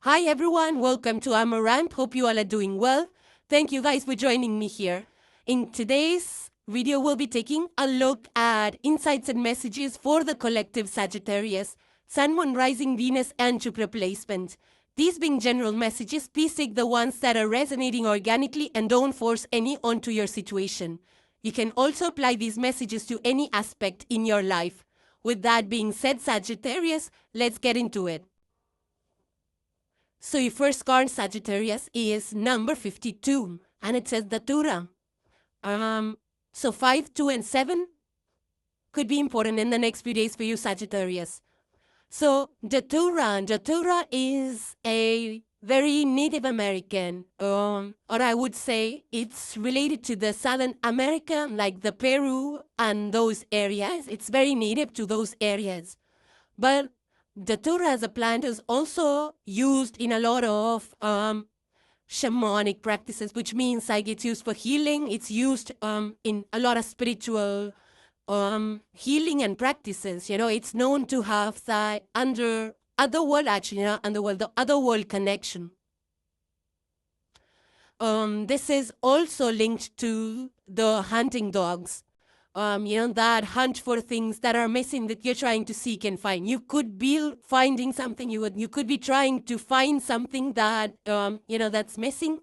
Hi everyone, welcome to Amaranth. Hope you all are doing well. Thank you guys for joining me here. In today's video, we'll be taking a look at insights and messages for the collective Sagittarius, Sun, Moon, Rising, Venus, and Jupiter placement. These being general messages, please take the ones that are resonating organically and don't force any onto your situation. You can also apply these messages to any aspect in your life. With that being said, Sagittarius, let's get into it. So your first card, Sagittarius, is number 52, and it says Datura. So 5, 2, and 7 could be important in the next few days for you, Sagittarius. So Datura is a very Native American, or I would say it's related to the Southern America, like the Peru and those areas. It's very native to those areas. But Datura as a plant is also used in a lot of shamanic practices, which means like it's used for healing. It's used in a lot of spiritual healing and practices. You know, it's known to have the otherworld connection. This is also linked to the hunting dogs. That hunt for things that are missing that you're trying to seek and find. You could be finding something, you could be trying to find something that, that's missing,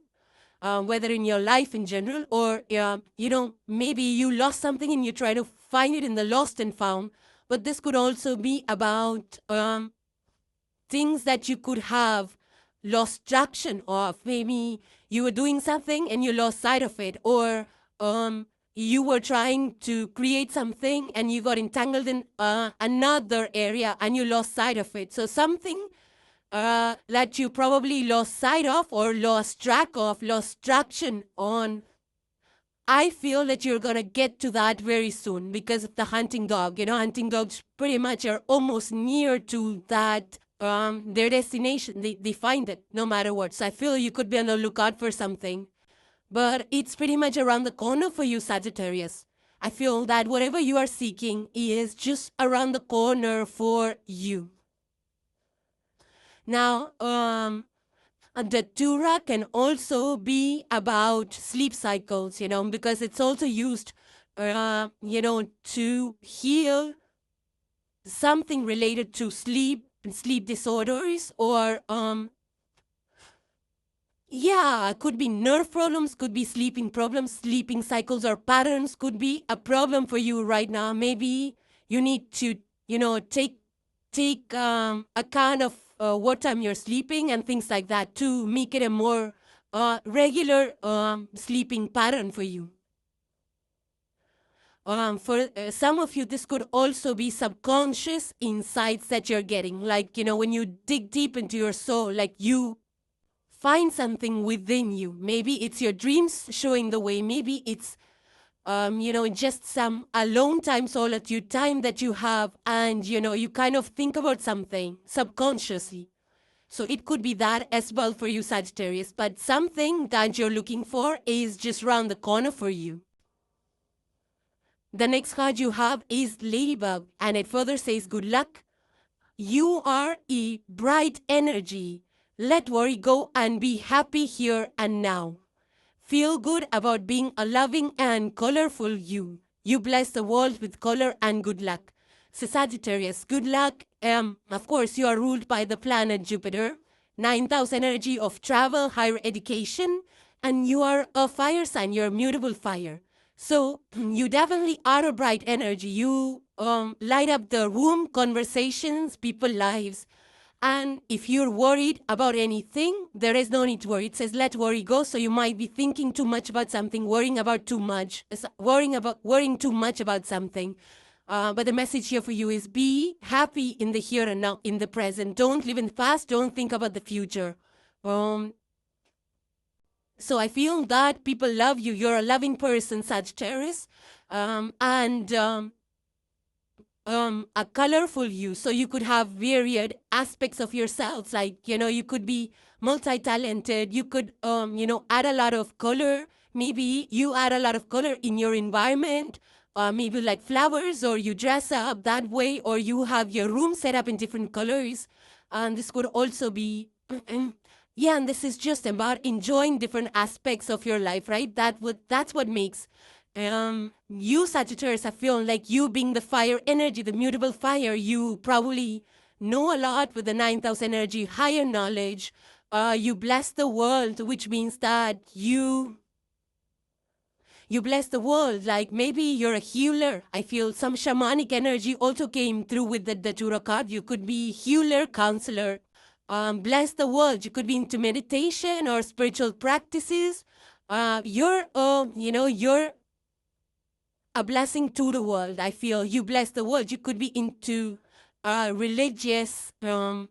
whether in your life in general or, maybe you lost something and you try to find it in the lost and found. But this could also be about things that you could have lost traction of. Maybe you were doing something and you lost sight of it, or you were trying to create something and you got entangled in another area and you lost sight of it. So something that you probably lost sight of or lost track of, lost traction on. I feel that you're going to get to that very soon because of the hunting dog. Hunting dogs pretty much are almost near to that, their destination. They find it no matter what. So I feel you could be on the lookout for something. But it's pretty much around the corner for you, Sagittarius. I feel that whatever you are seeking is just around the corner for you. Now, Datura can also be about sleep cycles, because it's also used, to heal something related to sleep disorders, or could be nerve problems, could be sleeping problems, sleeping cycles or patterns could be a problem for you right now. Maybe you need to, take account of what time you're sleeping and things like that to make it a more regular sleeping pattern for you. For some of you, this could also be subconscious insights that you're getting. Like, when you dig deep into your soul, like you find something within you. Maybe it's your dreams showing the way. Maybe it's, just some alone time, solitude time that you have. And, you kind of think about something subconsciously. So it could be that as well for you, Sagittarius. But something that you're looking for is just around the corner for you. The next card you have is Ladybug. And it further says, good luck. You are a bright energy. Let worry go and be happy here and now. Feel good about being a loving and colorful you. You bless the world with color and good luck. So Sagittarius, good luck. Of course, you are ruled by the planet Jupiter. 9th house energy of travel, higher education. And you are a fire sign. You're a mutable fire. So you definitely are a bright energy. You light up the room, conversations, people's lives. And if you're worried about anything, there is no need to worry. It says, let worry go. So you might be thinking too much about something, worrying too much about something. But the message here for you is be happy in the here and now, in the present. Don't live in the past. Don't think about the future. So I feel that people love you. You're a loving person, Sagittarius. A colorful you, so you could have varied aspects of yourselves, like you could be multi-talented, you could add a lot of color. Maybe you add a lot of color in your environment, maybe like flowers, or you dress up that way, or you have your room set up in different colors. And this could also be Yeah, and this is just about enjoying different aspects of your life, right? That's what makes you, Sagittarius. I feel like you being the fire energy, the mutable fire, you probably know a lot with the ninth house energy, higher knowledge. You bless the world, which means that you bless the world. Like maybe you're a healer. I feel some shamanic energy also came through with the Datura card. You could be healer, counselor. Bless the world. You could be into meditation or spiritual practices. You're a blessing to the world. I feel you bless the world. You could be into religious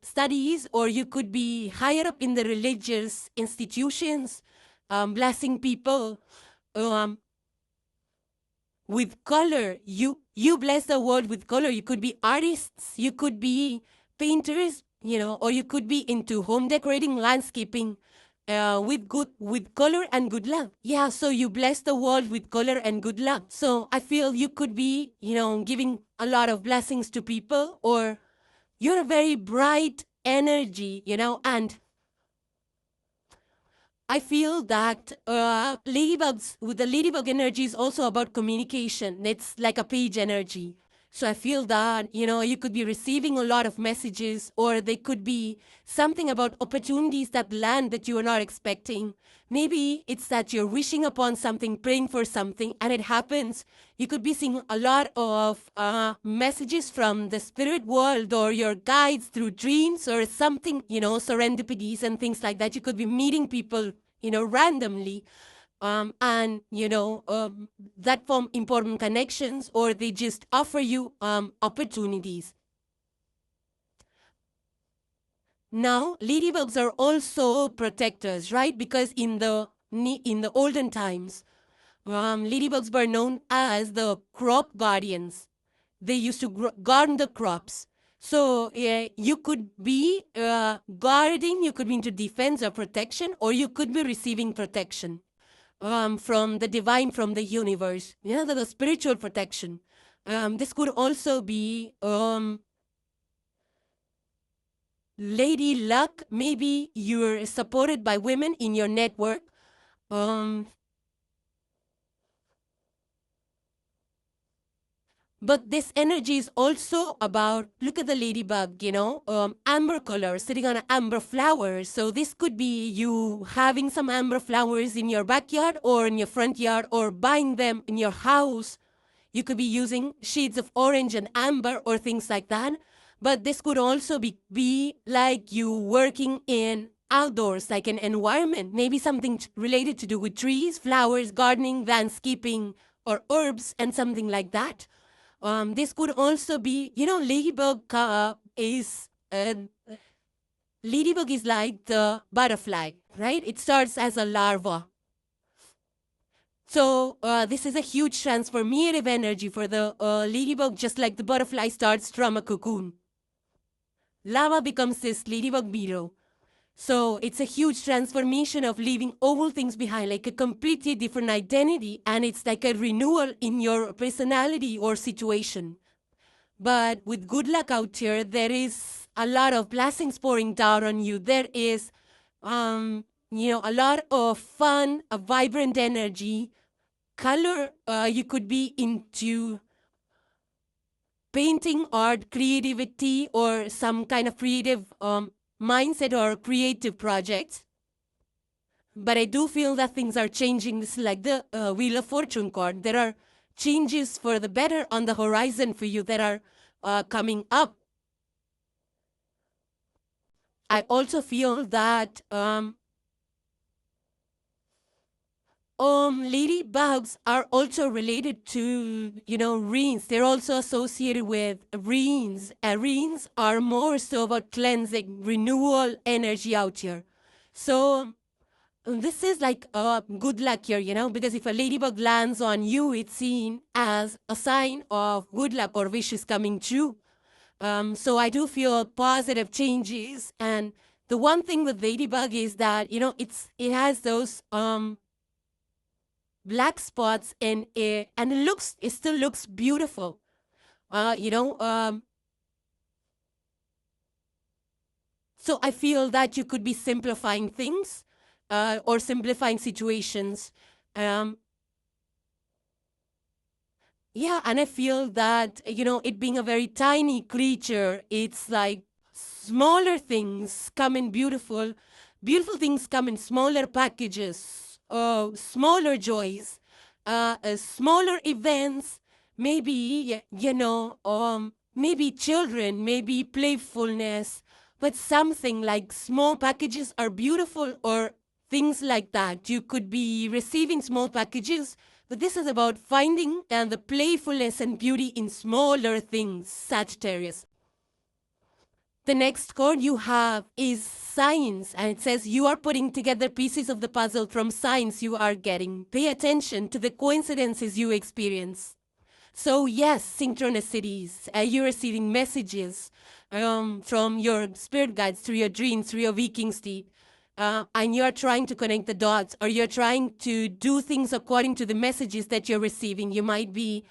studies, or you could be higher up in the religious institutions, blessing people. Um, with color. You bless the world with color. You could be artists, you could be painters, or you could be into home decorating, landscaping, with color and good luck. Yeah, so you bless the world with color and good luck. So I feel you could be, giving a lot of blessings to people, or you're a very bright energy, and I feel that ladybugs, with the ladybug energy, is also about communication. It's like a page energy. So I feel that, you could be receiving a lot of messages, or they could be something about opportunities that land that you are not expecting. Maybe it's that you're wishing upon something, praying for something, and it happens. You could be seeing a lot of messages from the spirit world or your guides through dreams or something, serendipities and things like that. You could be meeting people, randomly, that form important connections, or they just offer you opportunities. Now, ladybugs are also protectors, right? Because in the olden times, ladybugs were known as the crop guardians. They used to guard the crops. So you could be guarding, you could be into defense or protection, or you could be receiving protection from the divine, from the universe. The spiritual protection. This could also be lady luck. Maybe you're supported by women in your network. But this energy is also about, look at the ladybug, amber color sitting on an amber flower. So this could be you having some amber flowers in your backyard or in your front yard, or buying them in your house. You could be using shades of orange and amber or things like that. But this could also be like you working in outdoors, like an environment, maybe something related to do with trees, flowers, gardening, landscaping, or herbs, and something like that. This could also be, ladybug is like the butterfly, right? It starts as a larva. So this is a huge transformative energy for the ladybug, just like the butterfly starts from a cocoon. Larva becomes this ladybug beetle. So it's a huge transformation of leaving old things behind, like a completely different identity, and it's like a renewal in your personality or situation. But with good luck out here, there is a lot of blessings pouring down on you. There is, a lot of fun, a vibrant energy, color. You could be into painting, art, creativity, or some kind of creative mindset or creative projects. But I do feel that things are changing. This is like the Wheel of Fortune card. There are changes for the better on the horizon for you that are coming up. I also feel that ladybugs are also related to, reins. They're also associated with reins. Reins are more so about cleansing, renewal energy out here. So this is like good luck here, because if a ladybug lands on you, it's seen as a sign of good luck or wishes coming true. So I do feel positive changes. And the one thing with ladybug is that, it has those black spots and it still looks beautiful. So I feel that you could be simplifying things or simplifying situations. Um, yeah, and I feel that, it being a very tiny creature, it's like smaller things come in beautiful things come in smaller packages, smaller joys, smaller events, maybe, maybe children, maybe playfulness, but something like small packages are beautiful or things like that. You could be receiving small packages, but this is about finding the playfulness and beauty in smaller things, Sagittarius. The next card you have is signs, and it says you are putting together pieces of the puzzle from signs you are getting. Pay attention to the coincidences you experience. So yes, synchronicities. You're receiving messages from your spirit guides through your dreams, through your waking state. And you're trying to connect the dots, or you're trying to do things according to the messages that you're receiving. You might be,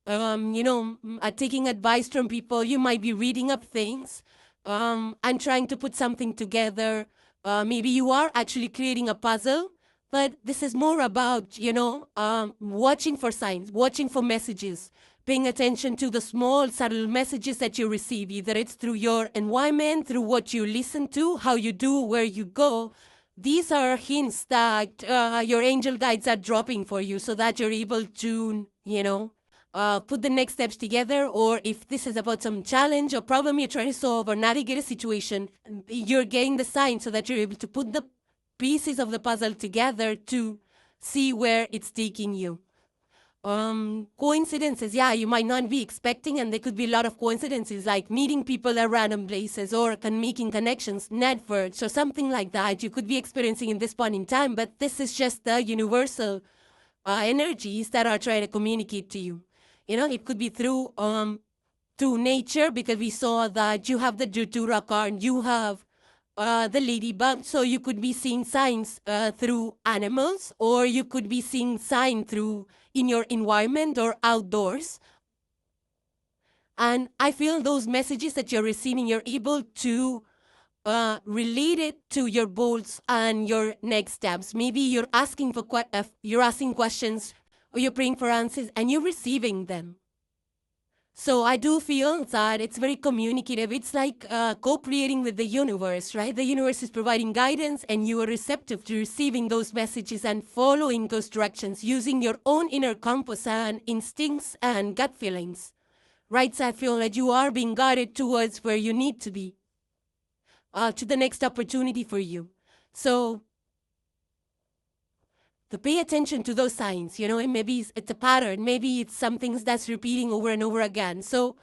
taking advice from people. You might be reading up things and trying to put something together. Maybe you are actually creating a puzzle, but this is more about, watching for signs, watching for messages, paying attention to the small, subtle messages that you receive, either it's through your environment, through what you listen to, how you do, where you go. These are hints that your angel guides are dropping for you so that you're able to, put the next steps together, or if this is about some challenge or problem you're trying to solve or navigate a situation, you're getting the sign so that you're able to put the pieces of the puzzle together to see where it's taking you. Coincidences, yeah, you might not be expecting, and there could be a lot of coincidences like meeting people at random places or making connections, networks, or something like that you could be experiencing in this point in time, but this is just the universal energies that are trying to communicate to you. It could be through nature, because we saw that you have the Datura card, you have the ladybug, so you could be seeing signs through animals, or you could be seeing sign through in your environment or outdoors. And I feel those messages that you're receiving, you're able to relate it to your goals and your next steps. Maybe you're asking questions, or you're praying for answers, and you're receiving them. So I do feel that it's very communicative. It's like co-creating with the universe, right? The universe is providing guidance, and you are receptive to receiving those messages and following those directions, using your own inner compass and instincts and gut feelings, right? So I feel that you are being guided towards where you need to be, to the next opportunity for you. So to pay attention to those signs, and maybe it's a pattern, maybe it's something that's repeating over and over again. So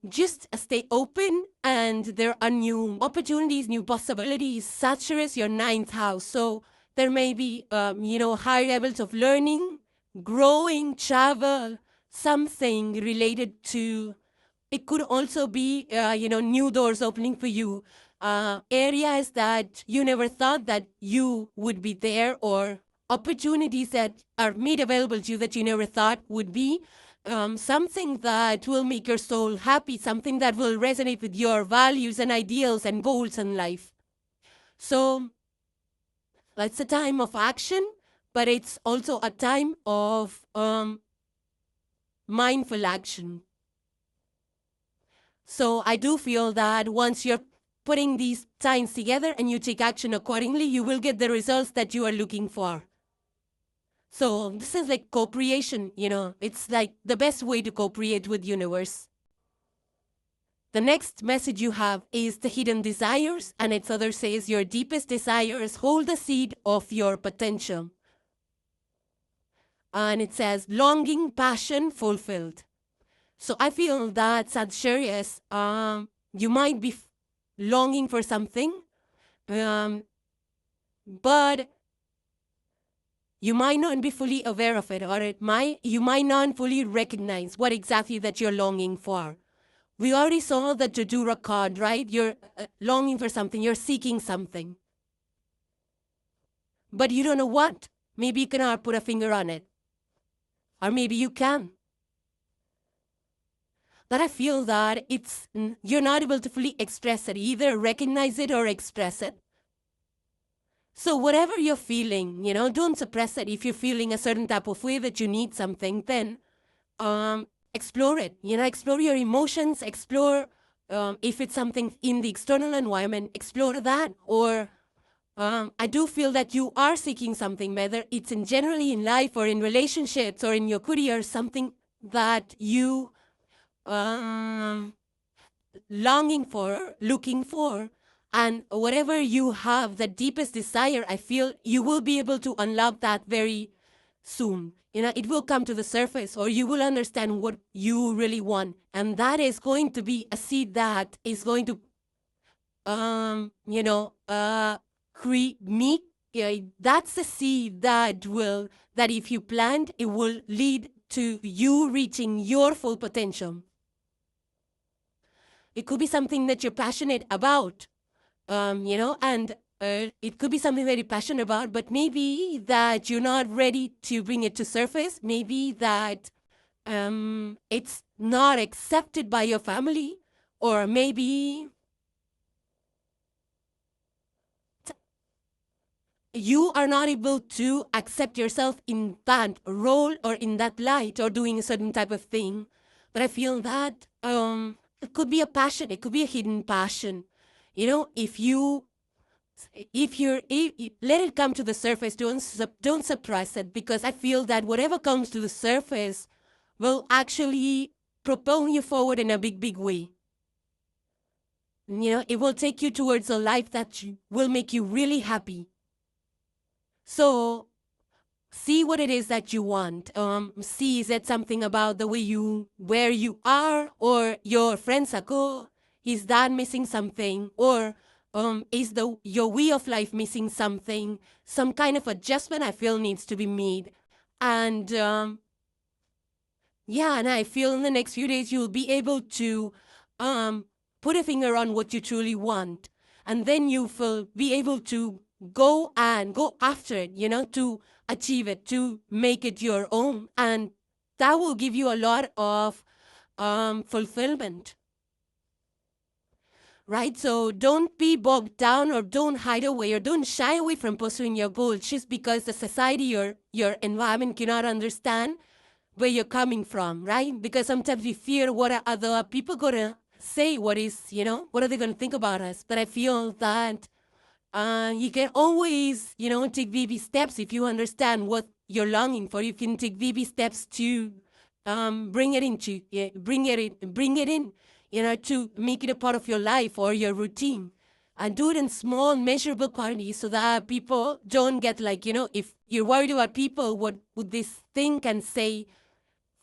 just stay open, and there are new opportunities, new possibilities. Sagittarius, your 9th house. So there may be, high levels of learning, growing, travel, something related to, it could also be, new doors opening for you. Areas that you never thought that you would be there, or opportunities that are made available to you that you never thought would be. Something that will make your soul happy, something that will resonate with your values and ideals and goals in life. So it's a time of action, but it's also a time of mindful action. So I do feel that once you're putting these signs together and you take action accordingly, you will get the results that you are looking for. So this is like co-creation, it's like the best way to co-create with universe. The next message you have is the hidden desires, and its other says your deepest desires hold the seed of your potential. And it says longing, passion, fulfilled. So I feel that Sagittarius, you might be longing for something, but you might not be fully aware of it, or you might not fully recognize what exactly that you're longing for. We already saw the Jadura card, right? You're longing for something, you're seeking something. But you don't know what. Maybe you cannot put a finger on it. Or maybe you can. that I feel that you're not able to fully express it, either recognize it or express it. So whatever you're feeling, don't suppress it. If you're feeling a certain type of way that you need something, then explore it. Explore your emotions, explore if it's something in the external environment, explore that. Or I do feel that you are seeking something, whether it's generally in life or in relationships or in your career, something that you longing for, looking for. And whatever you have, the deepest desire, I feel you will be able to unlock that very soon. It will come to the surface, or you will understand what you really want. And that is going to be a seed that is going to, that's the seed that if you plant, it will lead to you reaching your full potential. It could be something that you're passionate about. And it could be something that you're passionate about, but maybe that you're not ready to bring it to surface. Maybe that it's not accepted by your family, or maybe you are not able to accept yourself in that role or in that light or doing a certain type of thing. But I feel that it could be a passion. It could be a hidden passion. If you let it come to the surface, don't suppress it, because I feel that whatever comes to the surface will actually propel you forward in a big, big way. It will take you towards a life that will make you really happy. So see what it is that you want. See, is it something about the way where you are, or your friend circle? Is that missing something? Or is your way of life missing something? Some kind of adjustment I feel needs to be made. And and I feel in the next few days you'll be able to put a finger on what you truly want. And then you will be able to go after it, to achieve it, to make it your own. And that will give you a lot of fulfillment. Right? So don't be bogged down, or don't hide away, or don't shy away from pursuing your goals just because the society or your environment cannot understand where you're coming from, right? Because sometimes we fear what are other people going to say, what are they going to think about us? But I feel that you can always, take baby steps if you understand what you're longing for. You can take baby steps to bring it in, to make it a part of your life or your routine. And do it in small, measurable quantities so that people don't get if you're worried about people, what would they think and say?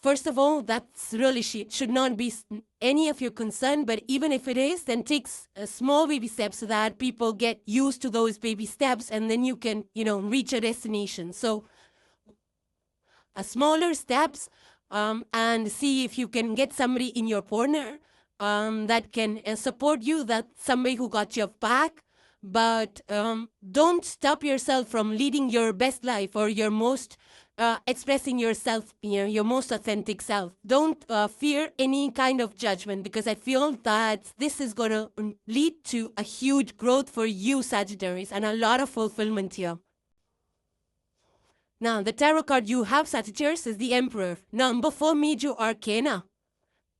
First of all, that's really should not be any of your concern. But even if it is, then take a small baby steps so that people get used to those baby steps, and then you can, reach a destination. So smaller steps, and see if you can get somebody in your corner that can support you, that somebody who got your back. But don't stop yourself from leading your best life, or your most expressing yourself, your most authentic self. Don't fear any kind of judgment, because I feel that this is going to lead to a huge growth for you, Sagittarius, and a lot of fulfillment here. Now, the tarot card you have, Sagittarius, is the Emperor. Number 4 major arcana.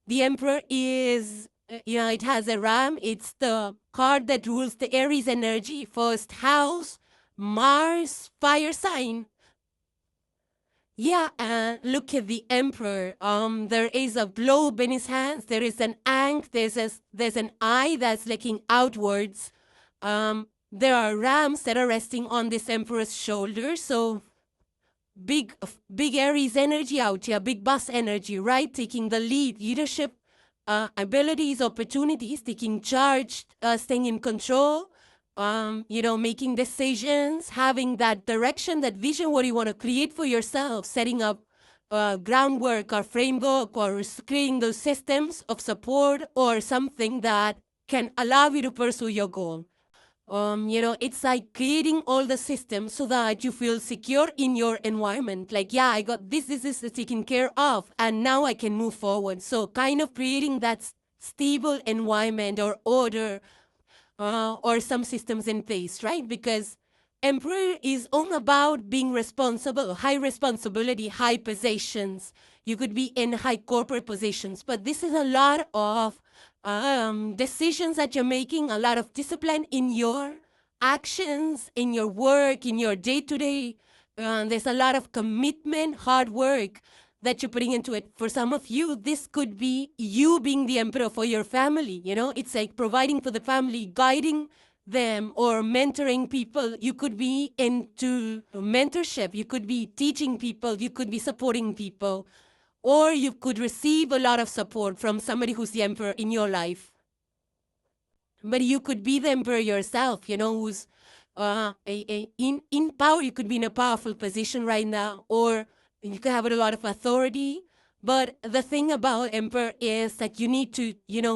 The Emperor is, it has a ram. It's the card that rules the Aries energy. First house, Mars, fire sign. Yeah, and look at the Emperor. There is a globe in his hands. There is an ankh. There's an eye that's looking outwards. There are rams that are resting on this Emperor's shoulders. So big Aries energy out here, big boss energy, right? Taking the leadership abilities, opportunities, taking charge, staying in control. Making decisions, having that direction, that vision, what you want to create for yourself, setting up groundwork or framework, or creating those systems of support, or something that can allow you to pursue your goal. It's like creating all the systems so that you feel secure in your environment. Like, yeah, I got this is taken care of, and now I can move forward. So kind of creating that stable environment or order or some systems in place, right? Because Emperor is all about being responsible, high responsibility, high positions. You could be in high corporate positions, but this is a lot of decisions that you're making, a lot of discipline in your actions, in your work, in your day-to-day. There's a lot of commitment, hard work that you're putting into it. For some of you, this could be you being the emperor for your family. It's like providing for the family, guiding them, or mentoring people. You could be into mentorship. You could be teaching people. You could be supporting people. Or you could receive a lot of support from somebody who's the emperor in your life. But you could be the emperor yourself, who's in power. You could be in a powerful position right now, or you could have a lot of authority. But the thing about emperor is that you need to,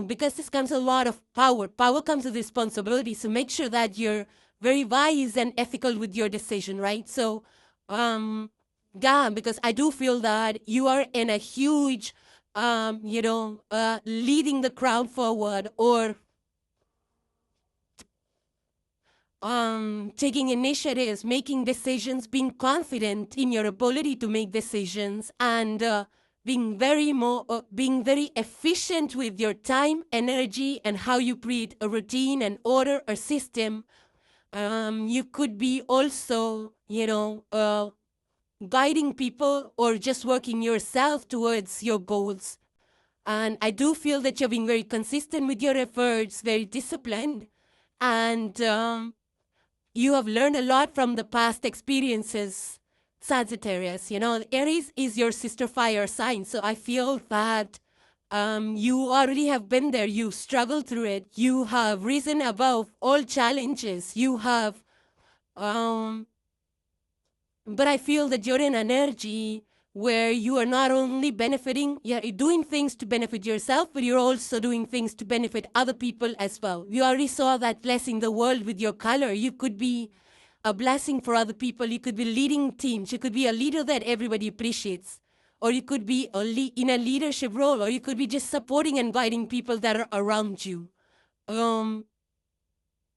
because this comes a lot of power. Power comes with responsibility. So make sure that you're very wise and ethical with your decision, right? So, yeah, because I do feel that you are in a huge, leading the crowd forward, or taking initiatives, making decisions, being confident in your ability to make decisions, and being very efficient with your time, energy, and how you create a routine, an order, a system. You could be also, guiding people or just working yourself towards your goals. And I do feel that you're being very consistent with your efforts, very disciplined, and you have learned a lot from the past experiences, Sagittarius. Aries is your sister fire sign. So I feel that you already have been there. You struggled through it. You have risen above all challenges. You have, but I feel that you're in an energy where you are not only benefiting, you're doing things to benefit yourself, but you're also doing things to benefit other people as well. You already saw that blessing the world with your color. You could be a blessing for other people. You could be leading teams. You could be a leader that everybody appreciates. Or you could be in a leadership role, or you could be just supporting and guiding people that are around you.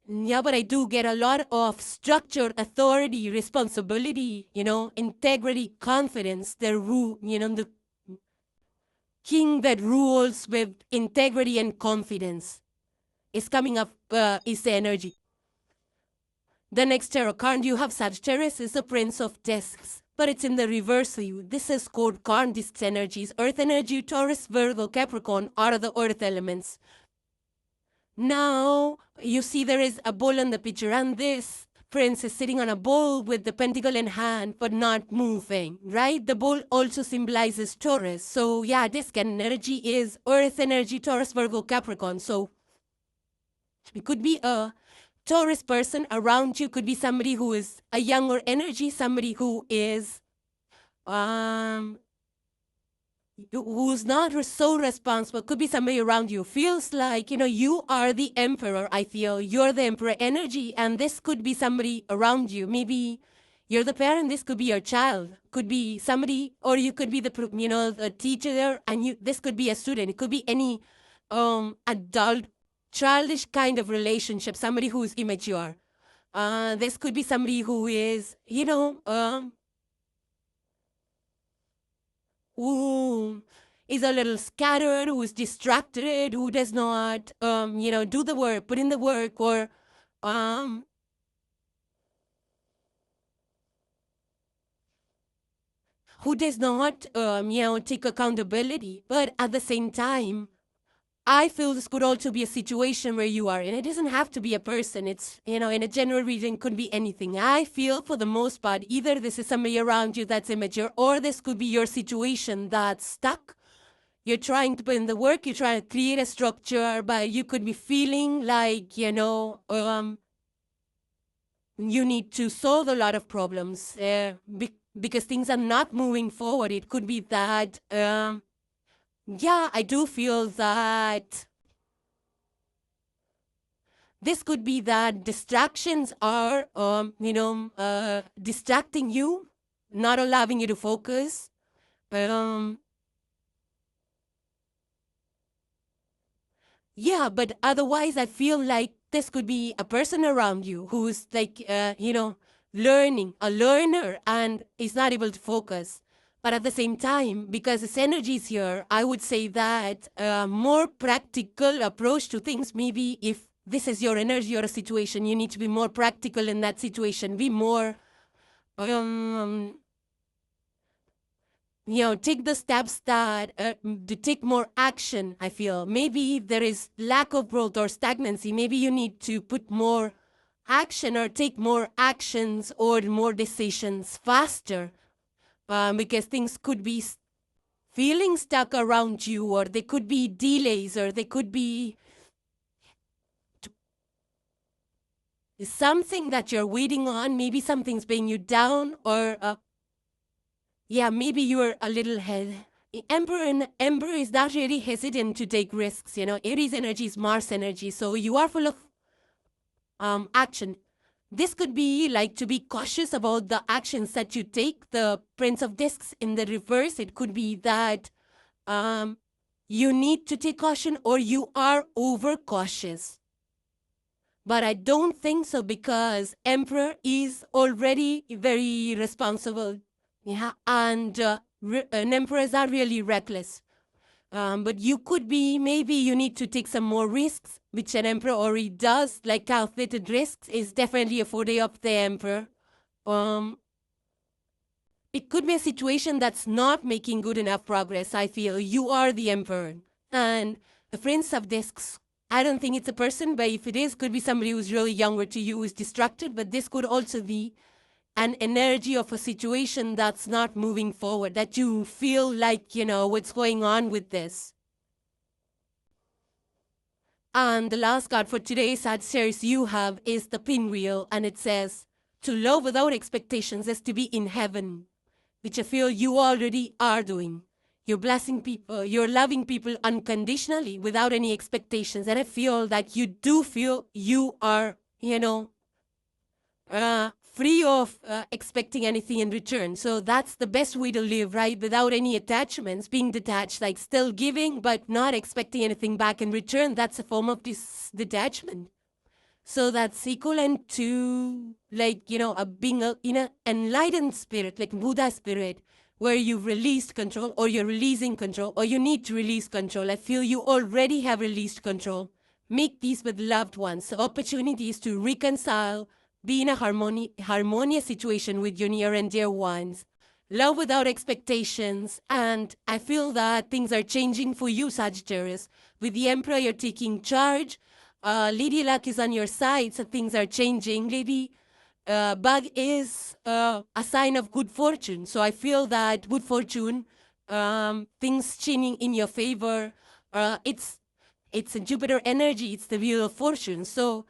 Yeah, but I do get a lot of structure, authority, responsibility, integrity, confidence, the king that rules with integrity and confidence is coming up, is the energy. The next tarot card you have, Sagittarius, is the Prince of Discs, but it's in the reverse for you. This is called card, this energies. Earth energy, Taurus, Virgo, Capricorn are the earth elements. Now, you see there is a bull in the picture, and this prince is sitting on a bull with the pentacle in hand, but not moving, right? The bull also symbolizes Taurus. So, yeah, this kind of energy is earth energy, Taurus, Virgo, Capricorn. So, it could be a Taurus person around you, could be somebody who is a younger energy, somebody who is who's not so responsible, could be somebody around you, feels like, you are the emperor. I feel you're the emperor energy, and this could be somebody around you. Maybe you're the parent, this could be your child, could be somebody, or you could be the teacher there, and this could be a student. It could be any adult, childish kind of relationship, somebody who is immature. This could be somebody who is, who is a little scattered, who is distracted, who does not, do the work, put in the work, or who does not, take accountability. But at the same time, I feel this could also be a situation where you are, and it doesn't have to be a person. It's, in a general reading, could be anything. I feel for the most part, either this is somebody around you that's immature, or this could be your situation that's stuck. You're trying to put in the work, you're trying to create a structure, but you could be feeling like, you need to solve a lot of problems because things are not moving forward. It could be that, yeah, I do feel that this could be that distractions are, distracting you, not allowing you to focus. Yeah, but otherwise, I feel like this could be a person around you who's like, learning, a learner, and is not able to focus. But at the same time, because this energy is here, I would say that a more practical approach to things, maybe if this is your energy or a situation, you need to be more practical in that situation, be more, take the steps that to take more action, I feel. Maybe if there is lack of growth or stagnancy, maybe you need to put more action or take more actions or more decisions faster, because things could be feeling stuck around you, or there could be delays, or there could be something that you're waiting on. Maybe something's bringing you down, or maybe you're a little Emperor is not really hesitant to take risks. Aries energy is Mars energy, so you are full of action. This could be like to be cautious about the actions that you take. The Prince of Discs in the reverse, it could be that you need to take caution, or you are overcautious. But I don't think so, because Emperor is already very responsible. Yeah, and emperors are really reckless. But you could be, maybe you need to take some more risks, which an emperor already does, like calculated risks is definitely a forte of the emperor. It could be a situation that's not making good enough progress, I feel. You are the emperor. And the Prince of Discs, I don't think it's a person, but if it is, could be somebody who's really younger to you, who's distracted, but this could also be an energy of a situation that's not moving forward, that you feel like, what's going on with this. And the last card for today, Sagittarius, you have is the Pinwheel, and it says, to love without expectations is to be in heaven, which I feel you already are doing. You're blessing people, you're loving people unconditionally without any expectations, and I feel that you do feel you are, free of expecting anything in return. So that's the best way to live, right? Without any attachments, being detached, like still giving, but not expecting anything back in return. That's a form of detachment. So that's equivalent to, like, being in an enlightened spirit, like Buddha spirit, where you've released control, or you're releasing control, or you need to release control. I feel you already have released control. Make peace with loved ones. So opportunities to reconcile, be in a harmonious situation with your near and dear ones. Love without expectations. And I feel that things are changing for you, Sagittarius. With the Emperor, you're taking charge. Lady Luck is on your side, so things are changing. Lady Bug is a sign of good fortune. So I feel that good fortune, things changing in your favor. It's a Jupiter energy. It's the wheel of fortune. So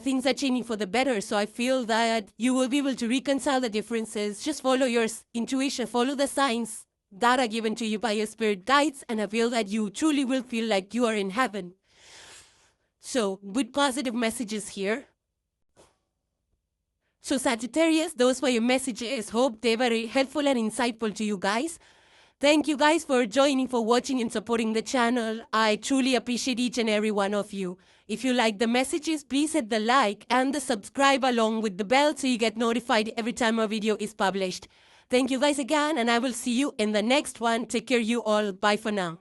things are changing for the better. So I feel that you will be able to reconcile the differences. Just follow your intuition, follow the signs that are given to you by your spirit guides, and I feel that you truly will feel like you are in heaven. So good positive messages here. So Sagittarius, those were your messages. Hope they were helpful and insightful to you guys. Thank you guys for joining, for watching and supporting the channel. I truly appreciate each and every one of you. If you like the messages, please hit the like and the subscribe along with the bell so you get notified every time a video is published. Thank you guys again, and I will see you in the next one. Take care, you all. Bye for now.